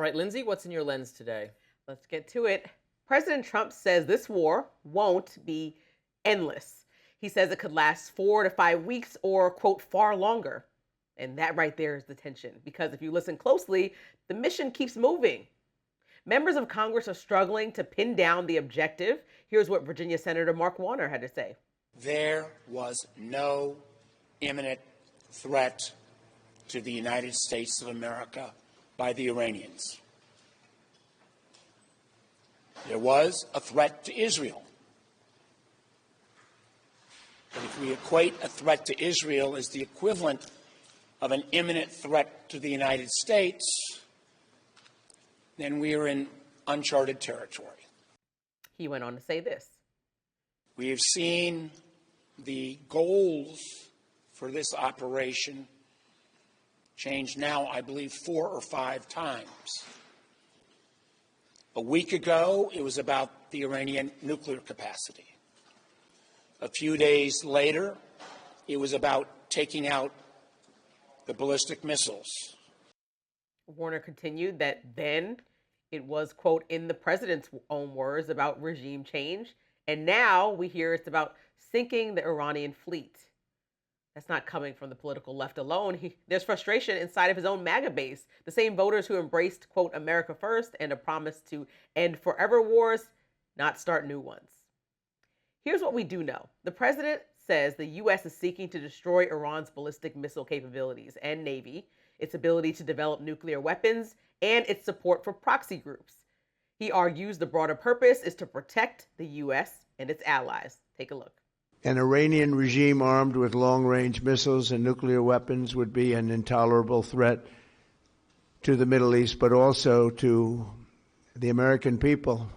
right, Lindsay, what's in your lens today? Let's get to it. President Trump says this war won't be endless. He says it could last 4 to 5 weeks or, quote, far longer. And that right there is the tension, because if you listen closely, the mission keeps moving. Members of Congress are struggling to pin down the objective. Here's what Virginia Senator Mark Warner had to say. There was no imminent threat to the United States of America by the Iranians. There was a threat to Israel. But if we equate a threat to Israel as the equivalent of an imminent threat to the United States, then we are in uncharted territory. He went on to say this. We have seen the goals for this operation change now, I believe, 4 or 5 times. A week ago, it was about the Iranian nuclear capacity. A few days later, it was about taking out the ballistic missiles. Warner continued that then it was, quote, in the president's own words, about regime change. And now we hear it's about sinking the Iranian fleet. That's not coming from the political left alone. There's frustration inside of his own MAGA base. The same voters who embraced, quote, America first and a promise to end forever wars, not start new ones. Here's what we do know. The president says the U.S. is seeking to destroy Iran's ballistic missile capabilities and Navy, its ability to develop nuclear weapons, and its support for proxy groups. He argues the broader purpose is to protect the U.S. and its allies. Take a look. An Iranian regime armed with long-range missiles and nuclear weapons would be an intolerable threat to the Middle East, but also to the American people.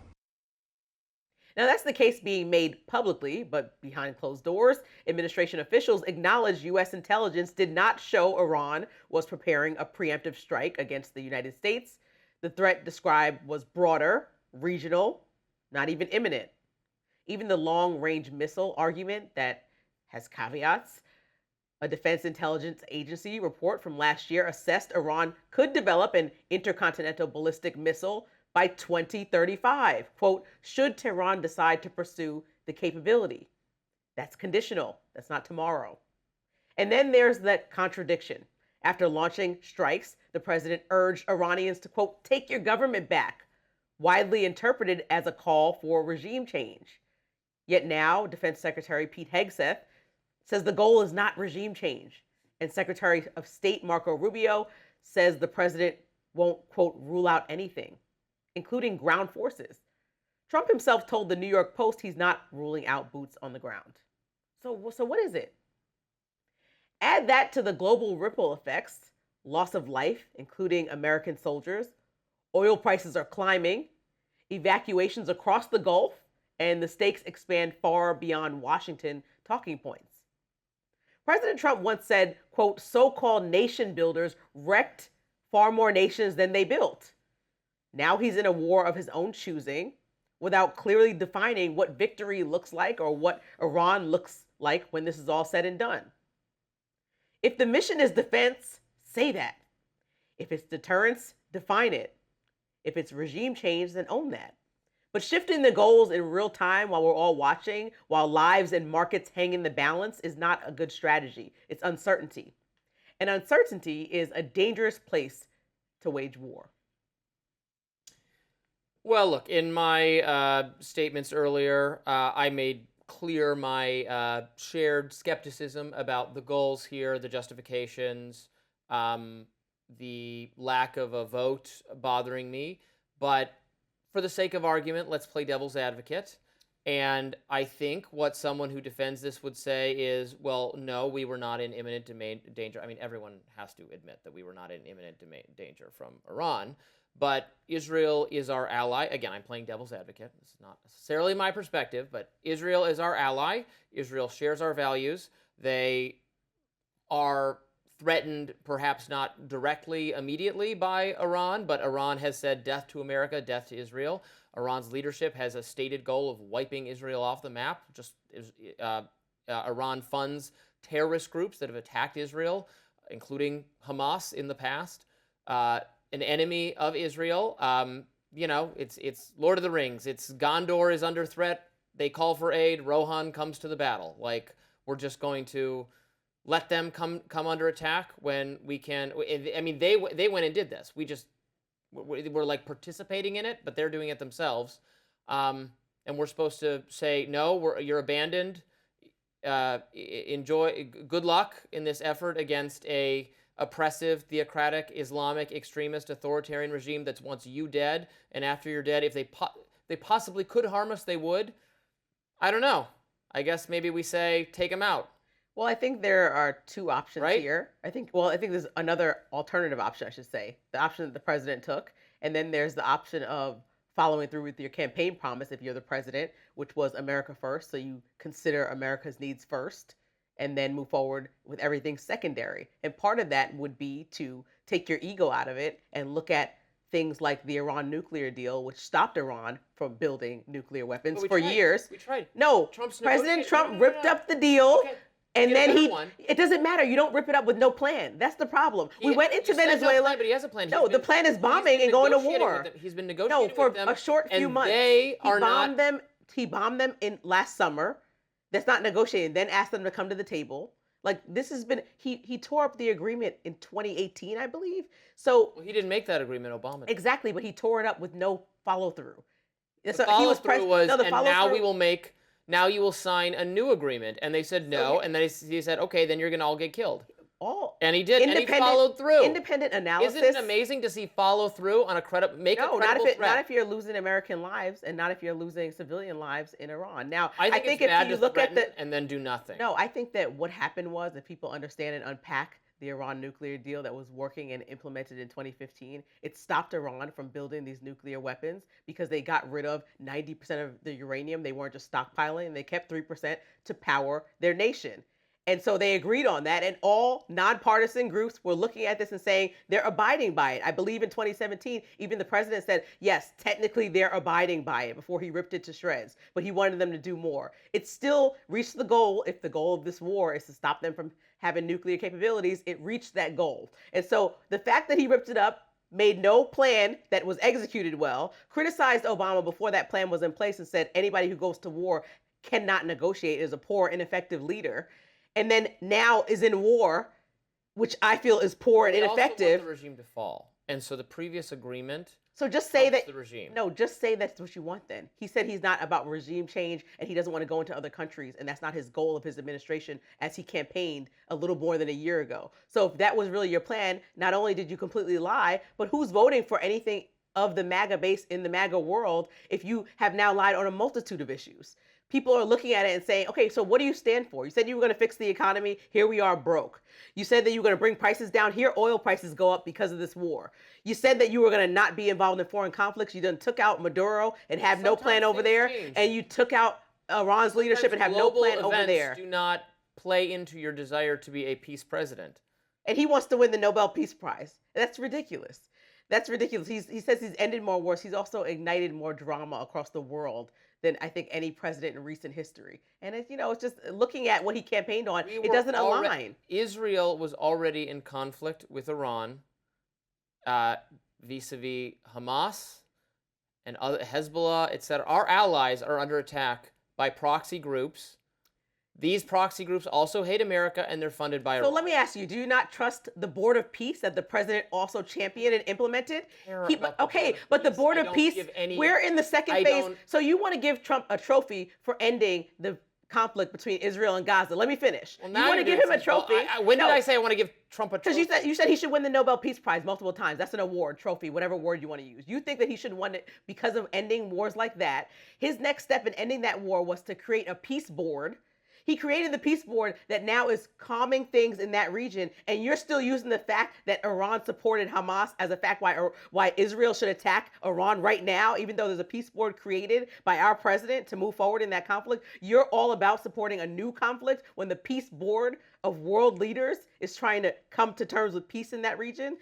Now, that's the case being made publicly, but behind closed doors, administration officials acknowledge U.S. intelligence did not show Iran was preparing a preemptive strike against the United States. The threat described was broader, regional, not even imminent. Even the long-range missile argument that has caveats. A Defense Intelligence Agency report from last year assessed Iran could develop an intercontinental ballistic missile by 2035, quote, should Tehran decide to pursue the capability. That's conditional. That's not tomorrow. And then there's that contradiction. After launching strikes, the president urged Iranians to, quote, take your government back, widely interpreted as a call for regime change. Yet now, Defense Secretary Pete Hegseth says the goal is not regime change. And Secretary of State Marco Rubio says the president won't, quote, rule out anything, including ground forces. Trump himself told the New York Post he's not ruling out boots on the ground. So what is it? Add that to the global ripple effects, loss of life, including American soldiers. Oil prices are climbing, evacuations across the Gulf, and the stakes expand far beyond Washington talking points. President Trump once said, quote, so-called nation builders wrecked far more nations than they built. Now he's in a war of his own choosing without clearly defining what victory looks like or what Iran looks like when this is all said and done. If the mission is defense, say that. If it's deterrence, define it. If it's regime change, then own that. But shifting the goals in real time while we're all watching, while lives and markets hang in the balance, is not a good strategy. It's uncertainty. And uncertainty is a dangerous place to wage war. Well, look, in my statements earlier, I made clear my shared skepticism about the goals here, the justifications, the lack of a vote bothering me. But for the sake of argument, let's play devil's advocate. And I think what someone who defends this would say is, well, no, we were not in imminent danger. I mean, everyone has to admit that we were not in imminent danger from Iran. But Israel is our ally. Again, I'm playing devil's advocate. This is not necessarily my perspective, but Israel is our ally. Israel shares our values. They are threatened, perhaps not directly, immediately by Iran, but Iran has said death to America, death to Israel. Iran's leadership has a stated goal of wiping Israel off the map. Iran funds terrorist groups that have attacked Israel, including Hamas in the past. an enemy of Israel. It's Lord of the Rings. It's Gondor is under threat. They call for aid. Rohan comes to the battle. Like, we're just going to let them come under attack when we can. I mean, they went and did this. We're like participating in it, but they're doing it themselves. And we're supposed to say, no, you're abandoned. Enjoy, good luck in this effort against a oppressive, theocratic, Islamic, extremist, authoritarian regime that wants you dead. And after you're dead, if they possibly could harm us, they would. I don't know. I guess maybe we say, take them out. Well, I think there are two options Right? here. I think there's another alternative option, I should say. The option that the president took, and then there's the option of following through with your campaign promise if you're the president, which was America first. So you consider America's needs first and then move forward with everything secondary. And part of that would be to take your ego out of it and look at things like the Iran nuclear deal, which stopped Iran from building nuclear weapons for years. We tried. No, President Trump ripped up the deal. Okay. And then one. it doesn't matter. You don't rip it up with no plan. That's the problem. We went into You said Venezuela. No plan, but he has a plan. No, the plan is bombing and going to war. He's been negotiating No, for with them, a short few and months. They are bombed not. them. He bombed them in last summer. That's not negotiating. Then asked them to come to the table. Like, this has been. He tore up the agreement in 2018, I believe. So Well, he didn't make that agreement, Obama did. exactly, but he tore it up with no follow through. The follow-through was, and now we follow-through- will make. Now you will sign a new agreement, and they said no, and then he said, okay, then you're gonna all get killed. And he did, and he followed through. Independent analysis. Isn't it amazing to see follow through on a credible, make a credible threat? Not if you're losing American lives, and not if you're losing civilian lives in Iran. Now, I think it's if bad you to look at threaten and then do nothing. No, I think that what happened was, if people understand and unpack the Iran nuclear deal that was working and implemented in 2015, it stopped Iran from building these nuclear weapons because they got rid of 90% of the uranium. They weren't just stockpiling, and they kept 3% to power their nation. And so they agreed on that, and all nonpartisan groups were looking at this and saying they're abiding by it. I believe in 2017, even the president said, yes, technically they're abiding by it before he ripped it to shreds, but he wanted them to do more. It still reached the goal. If the goal of this war is to stop them from having nuclear capabilities, it reached that goal. And so the fact that he ripped it up, made no plan that was executed well, criticized Obama before that plan was in place and said anybody who goes to war cannot negotiate, is a poor, ineffective leader, and then now is in war, which I feel is poor and ineffective. They also want the regime to fall. And so the previous agreement So just say helps that the regime. No, just say that's what you want then. He said he's not about regime change and he doesn't want to go into other countries, and that's not his goal of his administration as he campaigned a little more than a year ago. So if that was really your plan, not only did you completely lie, but who's voting for anything of the MAGA base in the MAGA world if you have now lied on a multitude of issues? People are looking at it and saying, okay, so what do you stand for? You said you were going to fix the economy. Here we are broke. You said that you were going to bring prices down. Here, oil prices go up because of this war. You said that you were going to not be involved in foreign conflicts. You then took out Maduro and have no plan over there. Change. And you took out Iran's leadership and have no plan over there. Do not play into your desire to be a peace president. And he wants to win the Nobel Peace Prize. That's ridiculous. That's ridiculous. He says he's ended more wars. He's also ignited more drama across the world than I think any president in recent history. And it's, it's just looking at what he campaigned on, it doesn't align. Israel was already in conflict with Iran vis-a-vis Hamas and other, Hezbollah, etc. Our allies are under attack by proxy groups. These proxy groups also hate America, and they're funded by Iran. So let me ask you, do you not trust the Board of Peace that the president also championed and implemented? But the Board of Peace, we're in the second phase. So you want to give Trump a trophy for ending the conflict between Israel and Gaza. Let me finish. Well, you want to give him a trophy. When did I say I want to give Trump a trophy? Because you said he should win the Nobel Peace Prize multiple times. That's an award, trophy, whatever word you want to use. You think that he should win it because of ending wars like that. His next step in ending that war was to create a peace board. He created the peace board that now is calming things in that region, and you're still using the fact that Iran supported Hamas as a fact why Israel should attack Iran right now, even though there's a peace board created by our president to move forward in that conflict. You're all about supporting a new conflict when the peace board of world leaders is trying to come to terms with peace in that region.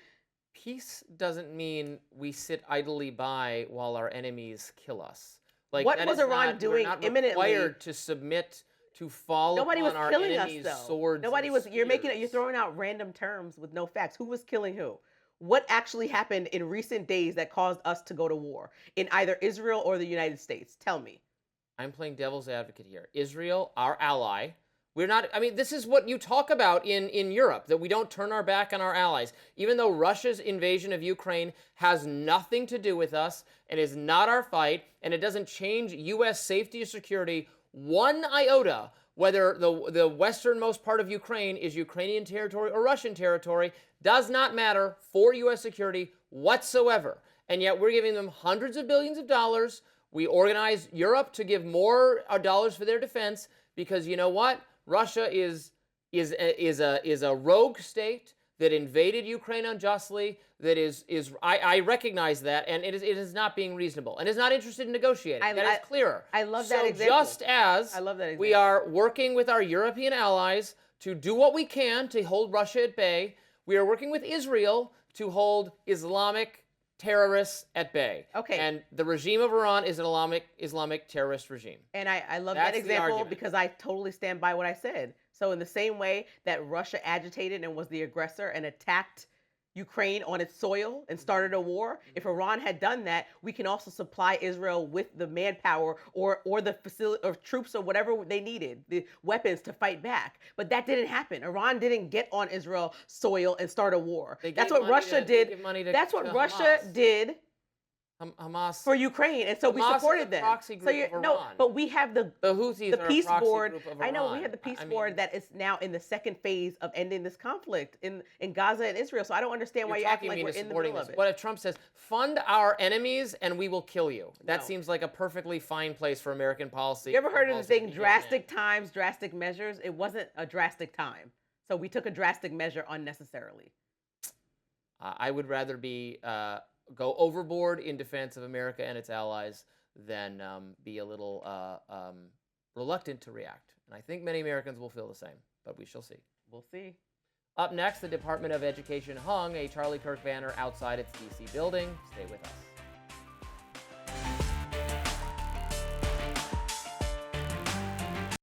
Peace doesn't mean we sit idly by while our enemies kill us. Like, what was Iran doing imminently? We're not required to submit to fall Nobody was upon our killing enemies' us, though. swords. Nobody and was. You're spears. throwing out random terms with no facts. Who was killing who? what actually happened in recent days that caused us to go to war in either Israel or the United States? Tell me. I'm playing devil's advocate here. Israel, our ally. We're not, I mean, this is what you talk about in Europe, that we don't turn our back on our allies. Even though Russia's invasion of Ukraine has nothing to do with us and is not our fight, and it doesn't change U.S. safety or security one iota, whether the westernmost part of Ukraine is Ukrainian territory or Russian territory, does not matter for U.S. security whatsoever. And yet we're giving them hundreds of billions of dollars. We organize Europe to give more dollars for their defense because you know what? Russia is a rogue state that invaded Ukraine unjustly. I recognize that, and it is not being reasonable, and is not interested in negotiating. That is clearer. I love that so example. Just as I love that example. we are working with our European allies to do what we can to hold Russia at bay, we are working with Israel to hold Islamic terrorists at bay. Okay. And the regime of Iran is an Islamic terrorist regime. And I love That's that the example argument. because I totally stand by what I said. So in the same way that Russia agitated and was the aggressor and attacked Ukraine on its soil and started a war, if Iran had done that, we can also supply Israel with the manpower or the facility or troops or whatever they needed, the weapons to fight back. But that didn't happen. Iran didn't get on Israel's soil and start a war. That's what Russia did. That's what Russia did Hamas for Ukraine, and so we Hamas supported is a them. proxy So group of no, Iran. but we have the Houthis are a peace proxy board. group of I know we Iran. have the peace I mean, board that is now in the second phase of ending this conflict in Gaza and Israel. So I don't understand why you act like we're in the middle of it. What if Trump says, fund our enemies and we will kill you? That No. seems like a perfectly fine place for American policy. You ever heard of the thing, Policy. drastic times, drastic measures? It wasn't a drastic time. So we took a drastic measure unnecessarily. I would rather be go overboard in defense of America and its allies than be a little reluctant to react. And I think many Americans will feel the same, but we shall see. We'll see. Up next, the Department of Education hung a Charlie Kirk banner outside its D.C. building. Stay with us.